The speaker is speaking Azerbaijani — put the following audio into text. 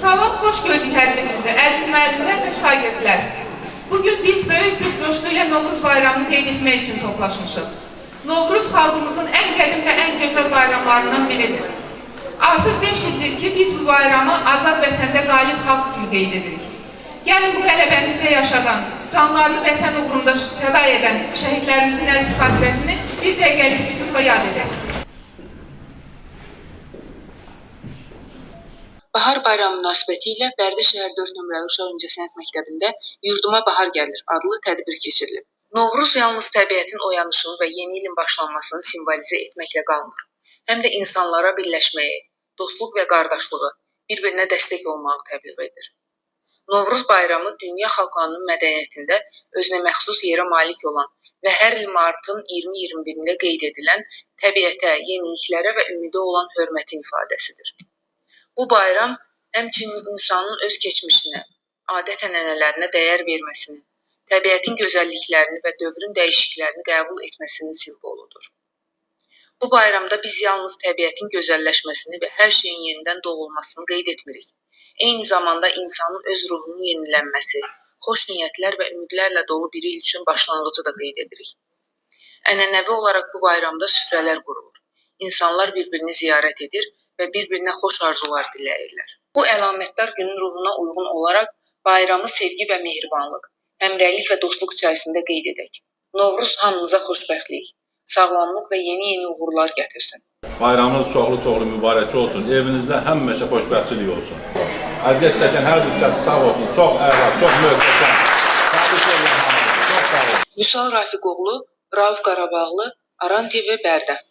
Salam, xoş gördük hər birinizi, əziz müəllimlər və şagirdlər. Bugün biz böyük bir coşku ilə Novruz bayramını qeyd etmək üçün toplaşmışıq. Novruz xalqımızın ən qədim və ən gözəl bayramlarından biridir. Artıq 5 ildir ki, biz bu bayramı azad vətəndə qalib xalq kimi qeyd edirik. Gəlin bu qələbəmizə yaşadan, canlarını vətən uğrunda fəda edən şəhidlərimizin əziz xatirəsini bir dəqiqəlik sükutla yad edək. Bahar bayramı münasibətilə Bərdə şəhər 4 nömrəli uşaq incəsənət məktəbində Yurduma Bahar gəlir adlı tədbir keçirilib. Novruz yalnız təbiətin oyanışını və yeni ilin başlanmasını simvolizə etməklə qalmır. Həm də insanlara birləşməyi, dostluq və qardaşlığı, bir-birinə dəstək olmağı təbliğ edir. Novruz bayramı dünya xalqlarının mədəniyyətində özünə məxsus yerə malik olan və hər il martın 20-21-də qeyd edilən təbiətə, yeniliklərə və ümidə olan hörmətin ifadəsidir. Bu bayram həmçinin insanın öz keçmişinə, adət-ənənələrinə dəyər verməsinin, təbiətin gözəlliklərini və dövrün dəyişikliklərini qəbul etməsinin simvoludur. Bu bayramda biz yalnız təbiətin gözəlləşməsini və hər şeyin yenidən doğulmasını qeyd etmirik. Eyni zamanda insanın öz ruhunun yenilənməsi, xoş niyyətlər və ümidlərlə dolu bir il üçün başlanğıcı da qeyd edirik. Ənənəvi olaraq bu bayramda süfrələr qurulur. İnsanlar bir-birini ziyarət edir və bir-birinə xoş arzular diləyirlər. Bu əlamətdar günün ruhuna uyğun olaraq bayramı sevgi və mehribanlıq, həmrəylik və dostluq içərisində qeyd edək. Novruz hamımıza xoşbəxtlik, sağlamlıq və yeni uğurlar gətirsin. Bayramınız çoxlu mübarək olsun. Evinizdə həmişə xoşbəxtçilik olsun. Əziyyət çəkən hər bir kəs sağ olsun. Çox əla, çox möhtəşəm. Təbrik edirəm. Çox sağ olun. Vüsal Rafiqoğlu, Rauf Qarabağlı, Aran TV Bərdə.